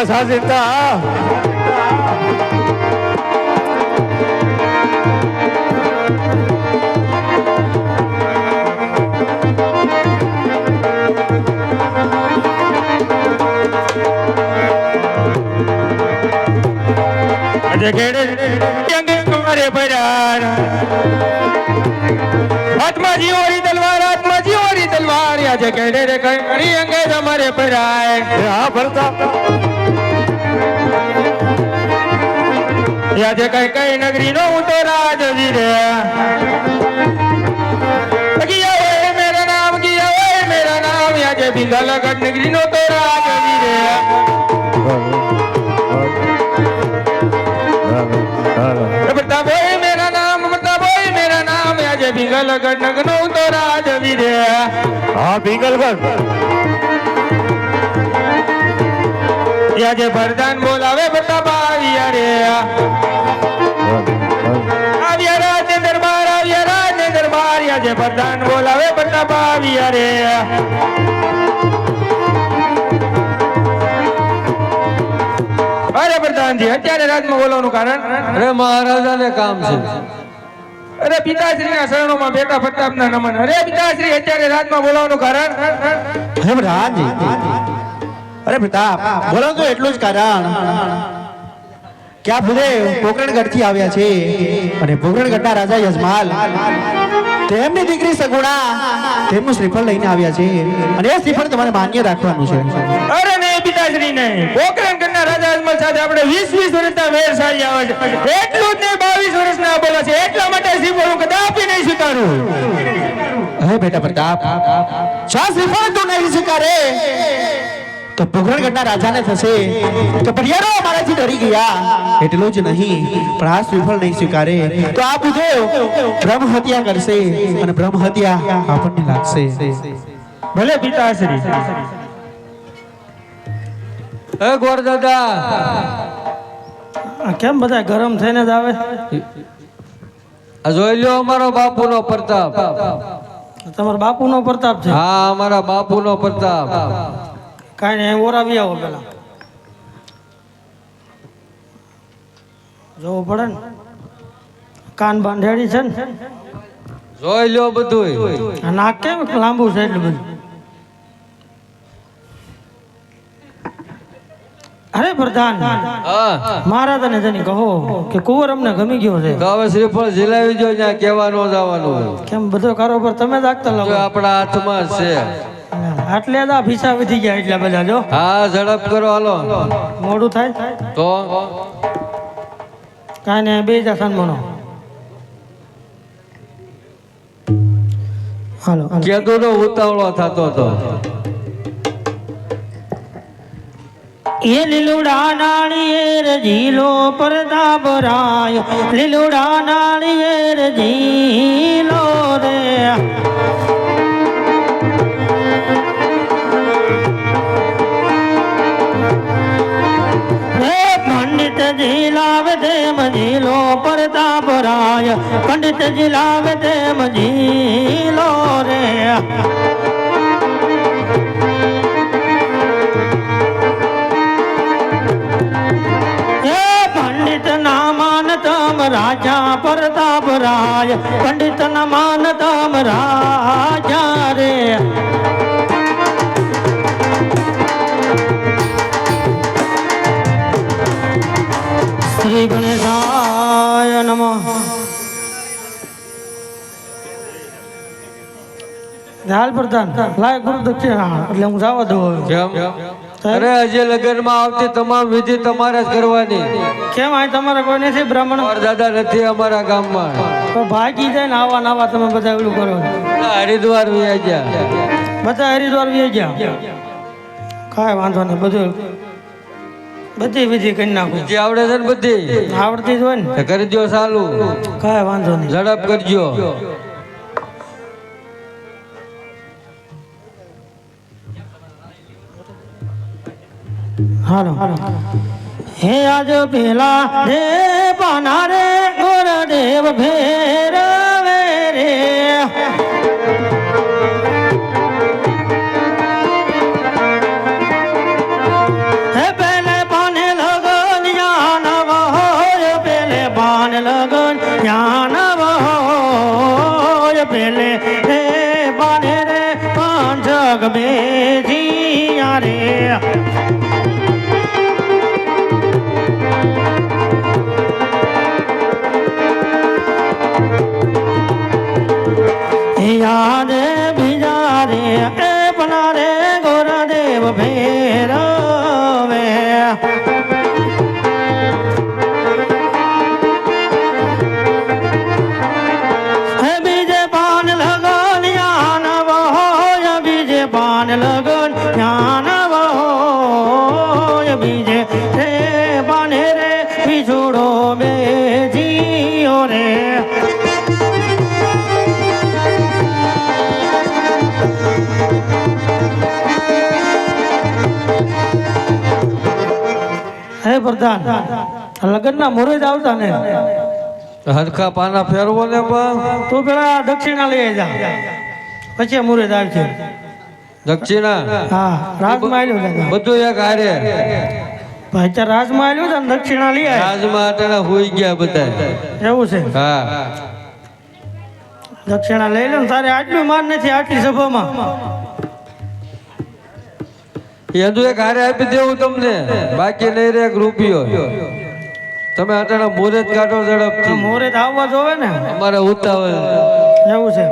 સાજતા આજે કેડે અંગે કુમારે પરાર હાથમાં જીવોરી તલવાર આજે કેડે રે કઈ અંગે તમારે પરાય હા ભરતા આજે કઈ કઈ નગરી નો હું તો રાજવી રે મેરા નામ આજે બિંદાલગઢ નગરી નો તો રાજવી રે मेरा नाम आज बिंगलगढ़ नगनो तो राजवीर हाँ बिंगलगढ़ આજે વરદાન બોલાવે બતા બાવિયા રે આવ્યા રાજે દરબાર આજે વરદાન બોલાવે બતા બાવિયા રે અરે પ્રધાનજી અત્યારે રાજમાં બોલાવવાનું કારણ અરે મહારાજાને કામ છે અરે પિતાશ્રીના શરણોમાં બેટા પ્રતાપના નમન અરે પિતાશ્રી અત્યારે રાજમાં બોલાવવાનું કારણ હે પ્રધાનજી અરે પ્રતાપ બોલો તો એટલું જ કારણ કે આ બધે પોકરણગઢ થી આવ્યા છે અને પોકરણગઢના રાજા યજમાલ તેમની દીકરી સગુણા તેમનું શ્રીફળ લઈને આવ્યા છે અને એ શ્રીફળ તમારે માન્ય રાખવાનું છે અરે નહીં પિતાશ્રી નહીં પોકરણગઢના રાજા યજમાલ સાથે આપણે 20 વર્ષના વેર સારી આવે છે એટલું જ નહીં 22 વર્ષના બોલા છે એટલા માટે શ્રીફળ હું કદાપી નહીં સ્વીકારું હે બેટા પ્રતાપ શા શ્રીફળ તું નહીં સ્વીકારે તો પોકરણગઢના રાજાને થશે કે પરિયારો અમારાથી ડરી ગયા એટલું જ નહીં પણ આ શ્રીફળ નહીં સ્વીકારે તો આ બુધો બ્રહ્મ હત્યા કરશે અને બ્રહ્મ હત્યા આપણને લાગશે ભલે પિતાશ્રી હે ગોર દાદા કેમ બધા ગરમ થઈને જ આવે આ જોઈ લ્યો અમારો બાપુનો પ્રતાપ તમારા બાપુનો પ્રતાપ છે હા અમારા બાપુનો પ્રતાપ કાંઈ નહીં ઓરાવી આવો પેલા જોવું પડે ને કાન બાંધેડી છે ને જોઈ લ્યો બધું આ નાક કેમ લાંબુ છે એટલું બધું અરે પ્રધાન હા મારા તને જની કહો કે કુંવર અમને ગમી ગયો છે તો હવે શ્રીફળ ઝીલાવી જો ત્યાં કહેવાનું જવાનું કેમ બધો કારોબાર તમે જ આગતા લાગો આપણા હાથમાં છે આટલે જ આ ભીસા વધી ગયા એટલા બધા જો હા ઝડપ કરો હાલો મોડું થાય તો કાંઈ નહીં બે જા સન્માનો હાલો કેદુનો ઉતાવળો થતો હતો એ લીલુડા નાળિયેર ઝીલો પ્રતાપ રાય લીલુડા નાળિયેર ઝીલો રે પંડિત જીલાવે તેમ ઝીલો પ્રતાપ રાય પંડિત જીલાવે તેમ ઝીલો રે પંડિત ના માનતમ રાજા પ્રતાપ રાય પંડિત ના માનતમ રાજા રે શ્રી ગણેશાય નમઃ હાલ પ્રધાન લાય ગુરુ દક્ષિણા એટલે હું જવા દઉં કેમ અરે હજી લગ્નમાં આવતી તમામ વિધિ તમારે જ કરવાની કેમ આ તમારે કોઈ નથી બ્રાહ્મણ દાદા નથી અમારા ગામમાં પણ ભાગી જાય ને આવા નાવા તમે બધા એવું કરો હરિદ્વાર વ્યા ગયા બધા હરિદ્વાર વી ગયા કાંઈ વાંધો નહીં બધું બધી વિધિ કરી નાખું જે આવડે છે ને બધી આવડતી જ હોય ને કરી દો ચાલુ કાંઈ વાંધો નહીં ઝડપ કરજો હાલો હે આજ પેલા રે પાના રે ગુરુદેવ ભેરવે રે હે પેલે પેલે હે બાને રે પાંચક બેજીયા રે યાદ બીજા રે એ બના રે ગોરદેવ ભેરવે હે બીજે પાન લગન જ્ઞાન વહોય બીજે પાન લગન જ્ઞાન વહોય બીજે રે પાને રે પીછોડો બેજીઓ રે હે પ્રધાન લગ્નના મુહૂર્ત આવતા ને હરખા પાના ફેરવો ને પણ તું પેલા દક્ષિણા લઈ જા પછી મુહૂર્ત આવશે દક્ષિણા હા રાજમાં આવ્યો દાદા બધું એક હારે ભાઈ ત્યાં રાજમાં આવ્યો છે ને દક્ષિણા લઈ આવ્યા રાજમાં અટાણા હુઈ ગયા બધા એવું છે હા દક્ષિણા લઈ લે ને તારે આટલું માન નથી આટલી સભામાં એનું એક હારે આપી દેવું તમને બાકી નહીં રે એક રૂપિયો તમે અટાણા મુહૂર્ત કાઢો ઝડપથી મુહૂર્ત આવવા જોવે ને અમારે ઉતાવળ એવું છે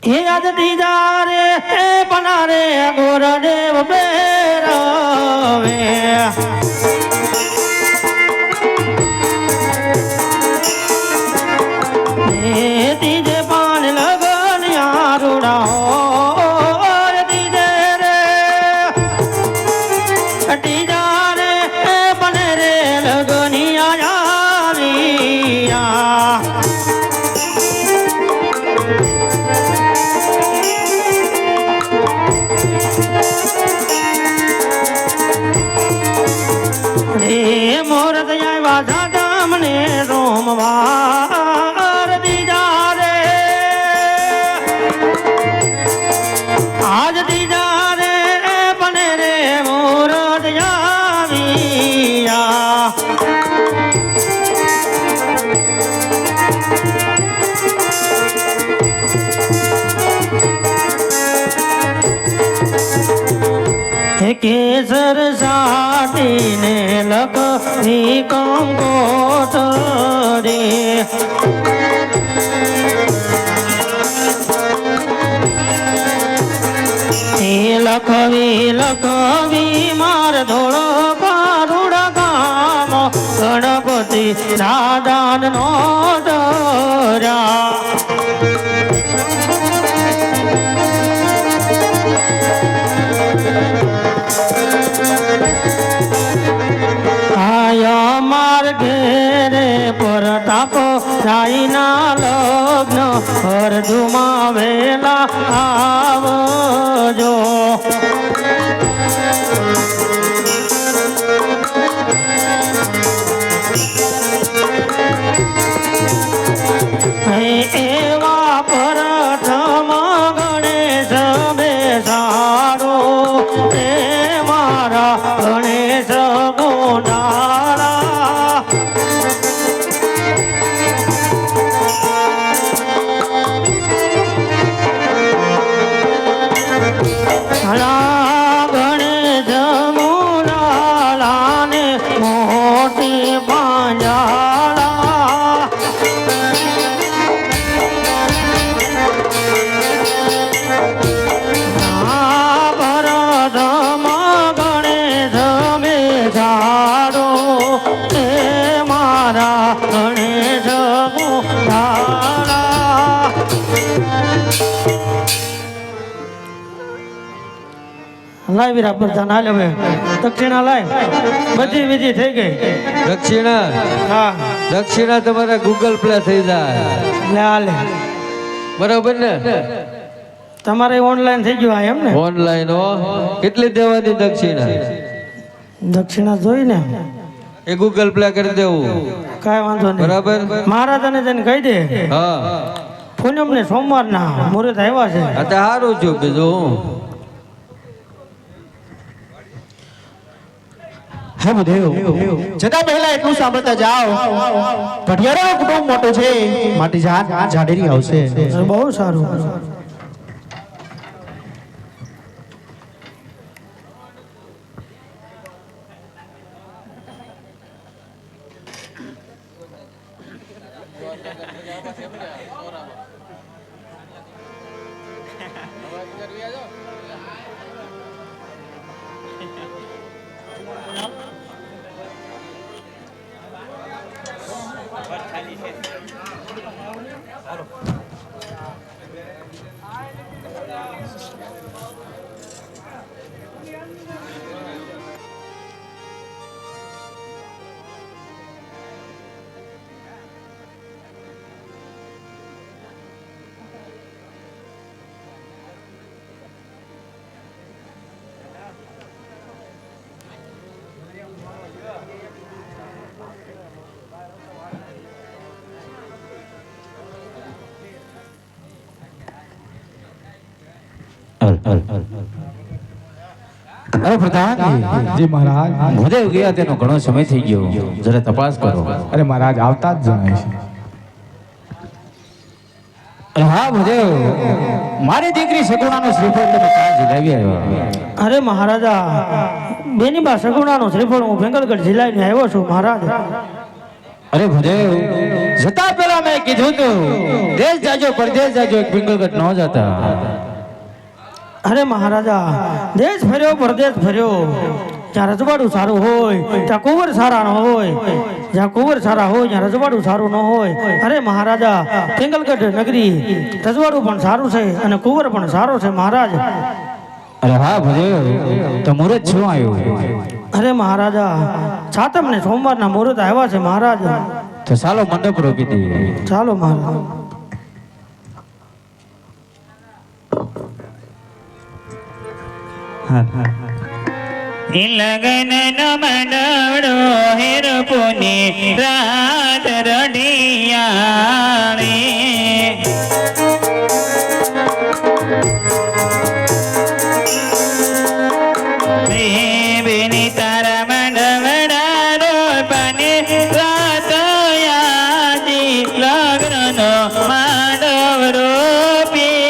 હે આજ દીજા રે હે બના રે ગોરદેવ બેરવે હે તીજે પાન લગન યારુડા હો તીજે રે કટી જા રે હે બને રે લગનિયા આવ્યા રે મોર દયા દાદા મને રોમવાર દીજા રે આજ દીજા રે બને રે મોર દયા વિયા કેસર સાટીને લખી કંકોટ રે લખવી માર ધોળો કારુડા ગામ ગણપતિ દાદાન નો ડરા આયા માર ઘેરે પરતાપ જાઈના લગ્ન અર્ધુમાં વેલા આવજો એવા પ્રથમ ગણેશ બેસાડો એ મારા ગણેશ ગોંડાળા ગણેશ ગોંડાળા ને મોટી પાંજાળા લાય વીરા પ્રધાન હાલ હવે દક્ષિણા લાય બધી વિધિ થઈ ગઈ દક્ષિણા હા દક્ષિણા તમારે ગૂગલ પ્લે થઈ જાય લે હાલે બરાબર ને તમારે ઓનલાઈન થઈ ગયું આ એમ ને ઓનલાઈન હો કેટલી દેવાની દક્ષિણા દક્ષિણા જોઈ ને એ ગૂગલ પ્લે કરી દેવું કાંઈ વાંધો નહીં બરાબર મારા તને જઈને કહી દે હા પૂનમ ને સોમવાર ના મુહૂર્ત આવ્યા છે આ તો સારું છું બીજું હે ભૂદેવ જતા પહેલા એટલું સાંભળતા જાઓ પઢિયારો કુટુંબ મોટો છે માટે જાડેરી આવશે. બહુ સારું. અરે પ્રધાન જી મહારાજ. ભૂદેવ ગયા તેનો ઘણો સમય થઈ ગયો, જરા તપાસ કરો. અરે મહારાજ આવતા જ જણાય છે. અરે હા ભૂદેવ, મારી દીકરી સગુણાનો શ્રીફળ તમે કાં ઝીલાવી આવ્યા? અરે મહારાજા, બેની બા સગુણાનો શ્રીફળ હું ભેંગલગઢ જિલ્લાને આવ્યો છું મહારાજ. અરે ભૂદેવ, જતા પહેલા મેં કીધું તું દેશ જાજો પરદેશ જાજો, એક પિંગલગઢ ન જતા. અરે મહારાજા, દેશ ફર્યો પરદેશ ફર્યો, જ્યાં રજવાડું સારું હોય ત્યાં કુંવર સારા ન હોય, જ્યાં કુંવર સારા હોય ત્યાં રજવાડું સારું ન હોય. અરે મહારાજા, પિંગલગઢ નગરી રજવાડું પણ સારું છે અને કુંવર પણ સારો છે મહારાજ. અરે હા ભૂદેવ, તો મુહૂર્ત શું આવ્યું? અરે મહારાજા, સાતમ ને સોમવારના મુહૂર્ત આવ્યા છે મહારાજ. તો ચાલો મંડપ રોકી દઈએ. ચાલો મહારાજ. લગન નો મંડળો હેર પુની રાત રડિયાળી બેની તારા મંડવડા રોપને રાત યાદી લગ્ન નો માંડવ રોપિયો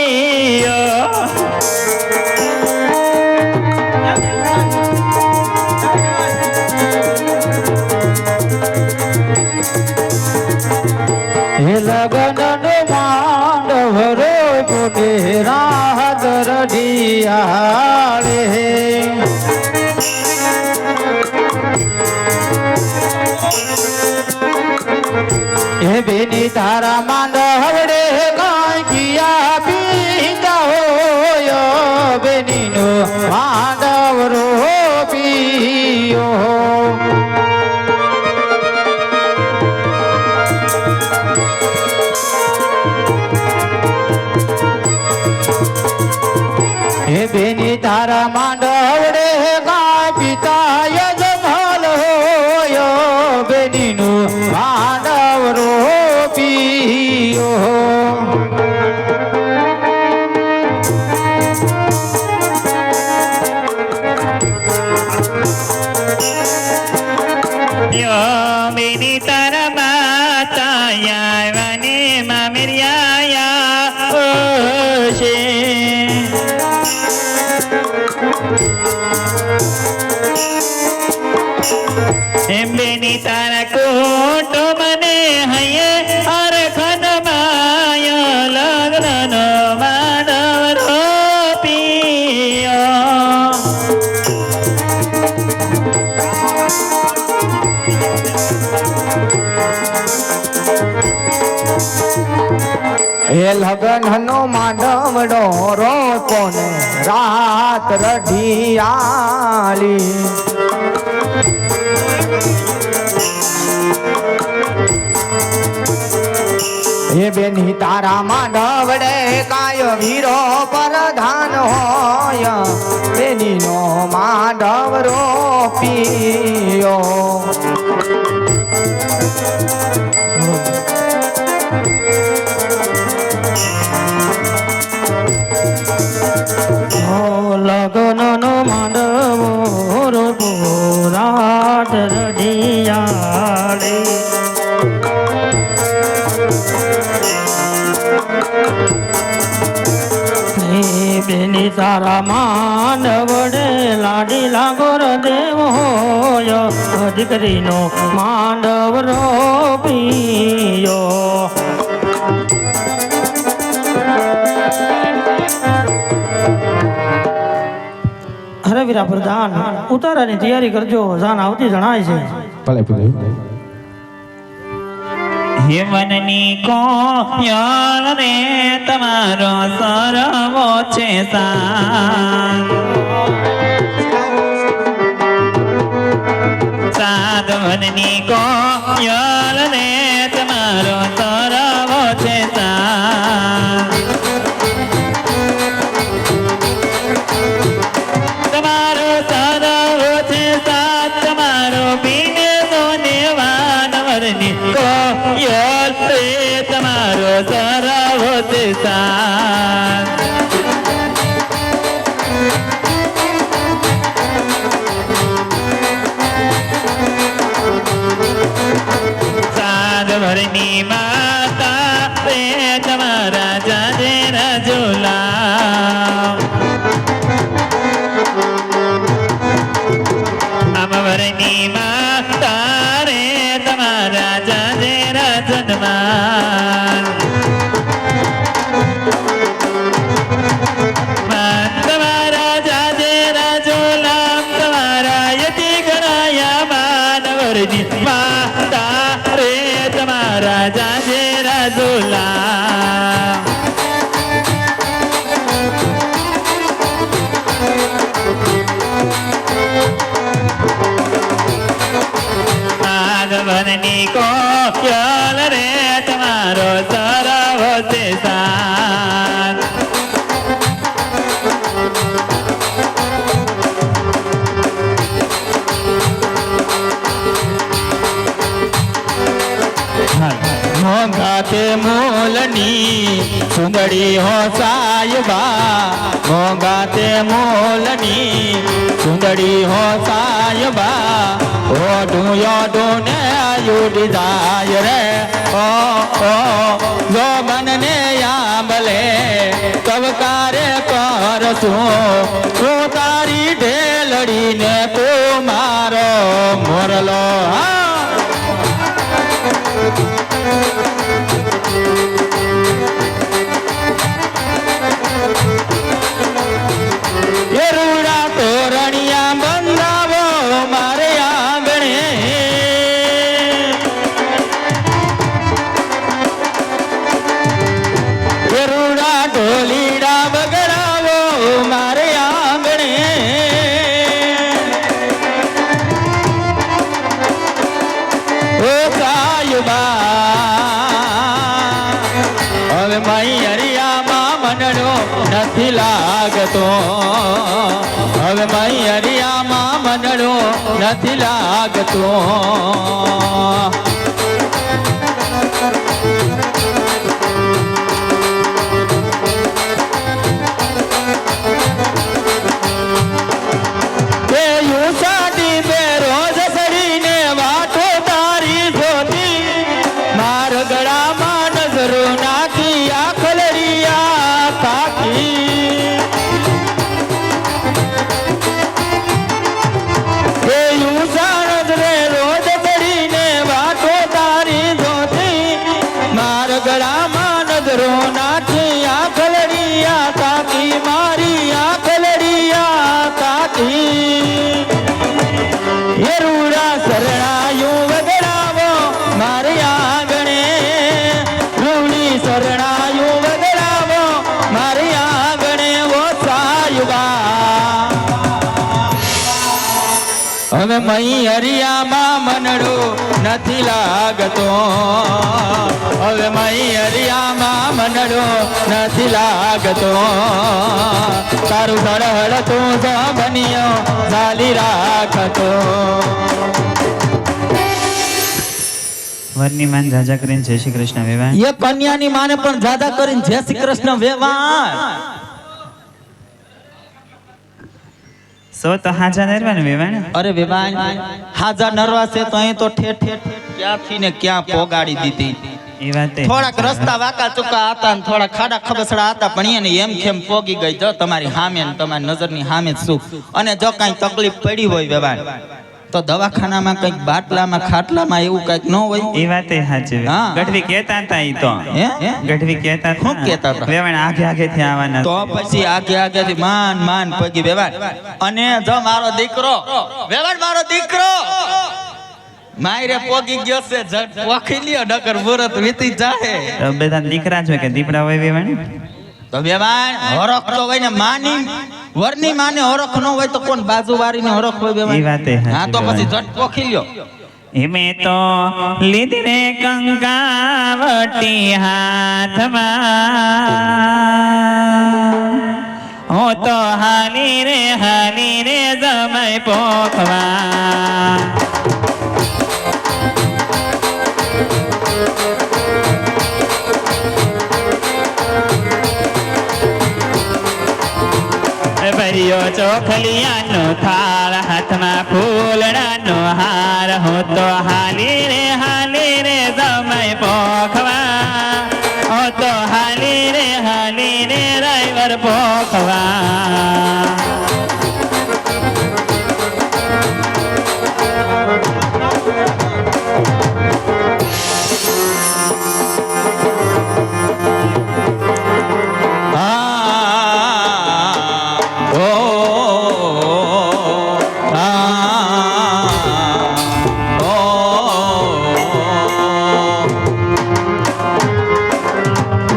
હે લગન નો માંડવ રોપને રાત રડિયાળે હે બેની તારા માંડવડે કાંકિયા પીતા હોય બેની નો માંડવ રોપિયો હે બેની તારા માંડવડે ગાય પિતા યજમાલ હોય બેની નું માંડવ રોપિયો બેની તારા માતા યાવાને મામેરિયા છે બેની તારા કોટો મને હૈયે અરખન માય લગ્ન નો માનવ રોપિયો હે લગન નો માંડવડો રોપો ને રાત રઢિયાળી હે બેની તારા માંડવડે કાય વીરો પ્રધાન હોય બેની નો માંડવ રોપિયો લગન નો માંડવો રોપો રાત તારા માંડવડે લાડી લાગોર દેવ હોય દીકરીનો માંડવ રોપિયો. અરે વીરા પ્રધાન ઉતારાની તૈયારી કરજો, જાન આવતી જણાય છે. ભલે ભૂદેવ. હેવનની કોયલ રે તમારો સરવો છે સાધવનની કોયલ રે તમારો સરવો છે તમારો સરવો છે તમારો બીને સોને વાનવરની કોયલ રે તમારો સરવો છે સાધવરની માતા રે તમારા જાજેરા ઝોલા અમવરની માતા રે તમારા જાજેરા જન્માન તમારા જાજેરા ઝોલા તમારા યતિ ગણાયા માનવરની માતા રે તમારા જાજેરા ઝોલા આગમનની કોયલ રે તમારો સરવો છે સાથ મોંઘાતે મોલની સુંદરી હો સાયબા મોંઘાતે મોલની સુંદરી હો સાયબા ઓઢું યોઢું ને યુડી જાય રે ઓ જો મનને આંબલે કવકારે કરશું તું તારી ઢેલડીને તું મારો મોરલો રૂડા તોરણિયા બંધાવો મારે આંગણે રૂડા ઢોલીડા બગડાવો મારે આંગણે ઓ સાયુબા હવે મઈ હરિયામાં મનડો નથી લાગતો હવે મઈ હરિયામાં મનડો નથી લાગતો ગળામાં નજરો નાખી આખલરિયા પાકી એ યુસાણ રે રોજ કરીને વાતો તારી જોતી માર ગળામાં નજરો નાખી આખલરિયા તાકી મારી આખલરિયા તાકી એ રૂડા શરણાયું વગડાવો મારે આંગણે રૂડી શરણાયું વગડાવો મારે આંગણે ઓ સાયુબા હવે મઈ હરિયામાં મનડો નથી લાગતો હવે મઈ હરિયામાં મનડો નથી લાગતો તારું ધડહડ તું બન્યો ચાલી રાખતો વરની માન જાજા કરીને જય શ્રી કૃષ્ણ વેવાણ એ કન્યાની માને પણ જાદા કરીને જય શ્રી કૃષ્ણ વેવાણ સો તો હાજા નરવા ને વેવાણ અરે વેવાણ હાજા નરવા છે તો અહીં તો ઠેઠ ઠેઠ ક્યાંથી ને ક્યાં પોગાડી દીધી એ વાતે થોડાક રસ્તા વાકા ચૂકા હતા ને થોડા ખાડા ખબસડા હતા પણ એને એમ ખેમ પોગી ગઈ જો તમારી સામે ને તમારી નજરની સામે જ સુખ. અને જો કાંઈ તકલીફ પડી હોય વેવાણ તો દવાખાનામાં કંઈક બાટલામાં ખાટલામાં એવું કંઈક ન હોય. એ વાતે સાચી હા. ગઢવી કહેતા હતા ઈ તો હે ગઢવી કહેતા શું કહેતા હતા? વેવાણ આગે આગે થી આવવાના તો પછી આગે આગેથી માન માન પગી વેવાણ. અને જો મારો દીકરો વેવાણ મારો દીકરો માયરે પોગી ગયો છે જટ પોખી લ્યો નકર મુરત વીતી જાહે. તો બધા દીકરા છે કે દીપડા હોય વેવાણ તો વેવાણ હરખ તો હોય ને માની વરની માને હરખ ન હોય તો કોણ બાજુવાળીને હરખ હોય એ વેવાણ? વાતે હા તો પછી જટ પોખી લ્યો. એમે તો લીધી રે કંકાવટી હાથમાં હું તો હાલી રે જમાઈ પોખવા ભર્યો ચોખલિયાનો થાળ હાથમાં ફૂલડાનો હાર હું તો હાલી રે જમાઈ પોખવા હું તો હાલી રે રવિવાર પોખવા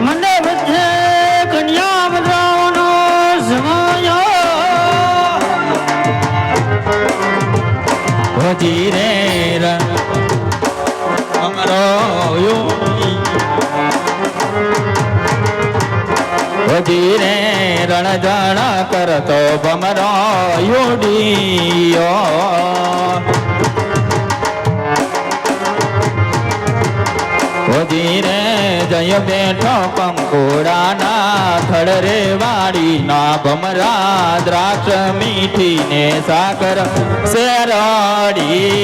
મને વચ્ચે કન્યા બધાનો સમય હોજી રે અમારો હોજી રે રણજણ કરતો બમરો યુડિયો હોજી રે જય બેઠો કંકોડાના થડ રે વાડી ના ભમરા દ્રાક્ષ મીઠી ને સાકર શેરડી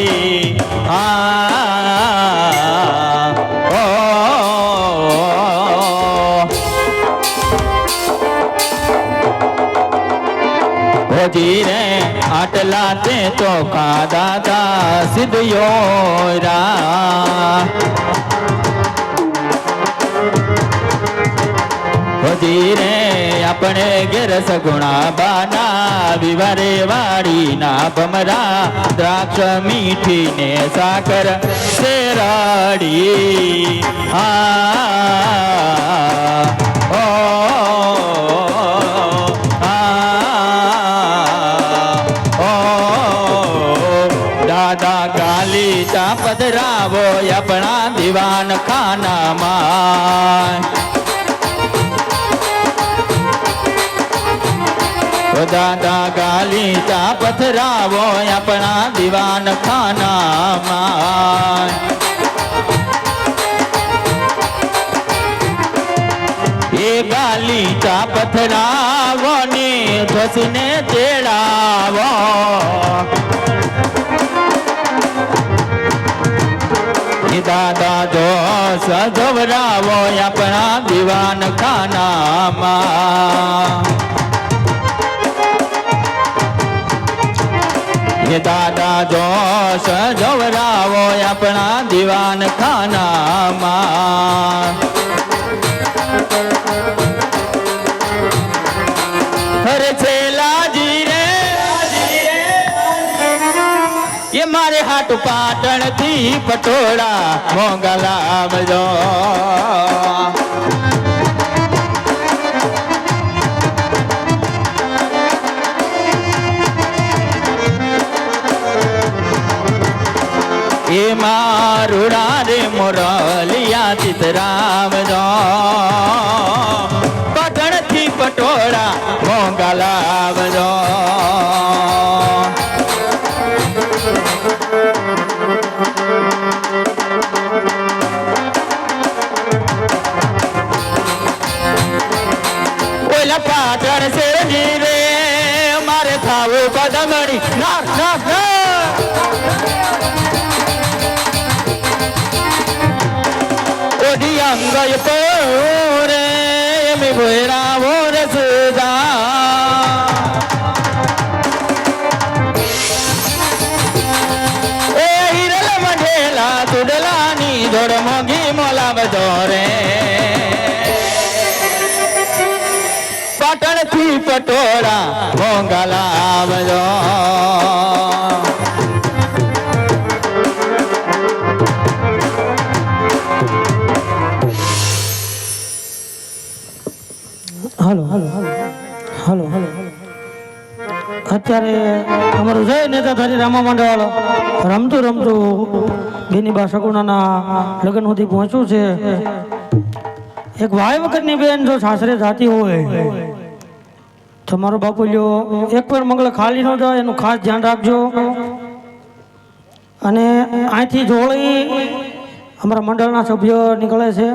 હોજી રે આટલા તે તો ખાધા સિદ્ધિયો રા હોજી રે આપણે ઘેર સગુણા બાના વિવારે વાડી ના ભમરા દ્રાક્ષ મીઠી ને સાકર શેરડી દાદા ગાલી ચા પધરાવો આપણા દીવાન ખાનામાં દાદા ગાલી ચા પથરાવો આપણા દીવાન ખાનામાં એ ગાલી ચા પથરાવો ને ધસને તેડાવો દાદા જો સજવરાવો આપણા દીવાન ખાનામાં દાદા જો સજવરાવો આપણા દીવાન ખાનામાં હરે છેલાજી રે એ મારે હાટ પાટણ થી પટોળા મોંઘા લાવજો એ મારુડા રે મોરલિયા ચિતરામ જો પાટણ થી પટોળા મોંઘા લાવજો ઓલા પાટણ શેરજી રે મારે થાવું પદમણી ના ના મારી અંગય પોરે મે ભોયરા વરસ જા એ હિરલ મંડેલા તુડલાની જોડ મોગી મોલાવજો રે પાટણથી પટોળા મોંઘા લાવજો હાલો હાલો હાલો હાલો હાલો અત્યારે અમારું જય નેતાધારી રામા મંડળ રમતું રમતું બેનીબા સગુણાના લગ્ન સુધી પહોંચ્યું છે. એક ભાઈ વખતની બેન જો સાસરે જાતી હોય તો મારો બાપુ લ્યો એક પણ મંગળ ખાલી ન જાય એનું ખાસ ધ્યાન રાખજો. અને અહીંથી જોડી અમારા મંડળના સભ્યો નીકળે છે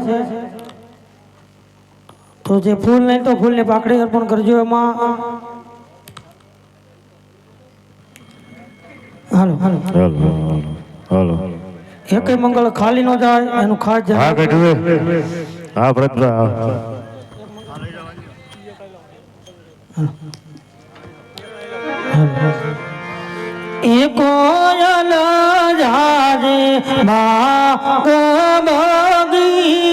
તો જે ફૂલ નહીં તો ફૂલની પાકડી અર્પણ કરજો. એમાં હાલો હાલો હાલો એક મંગળ ખાલી ન જાય એનું ખાસ ધ્યાન હા બેઠું હા પ્રતભા એ કોયલ જાજે બાગ બગીચામાં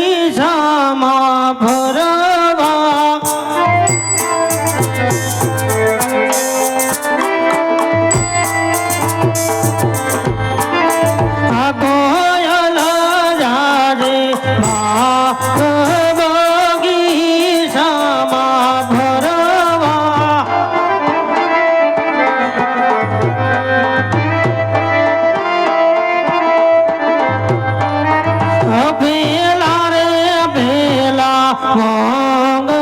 ફરવા આ કોયલ જાજે બાગ બગીચામાં ફરવા ભેલા રે ભેલા મંગળિયા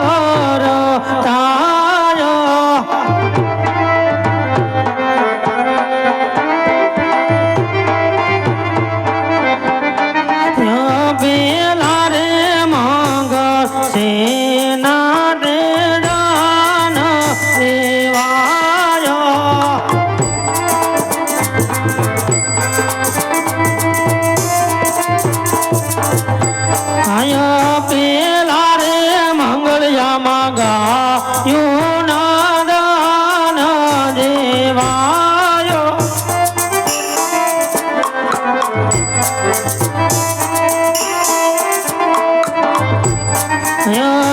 વરતાયો ભેલા રે મંગળ સેના રે દાન દેવાયો આયા પેલા રે મંગળિયામાં ગાયું ના દાન દેવાયો આયા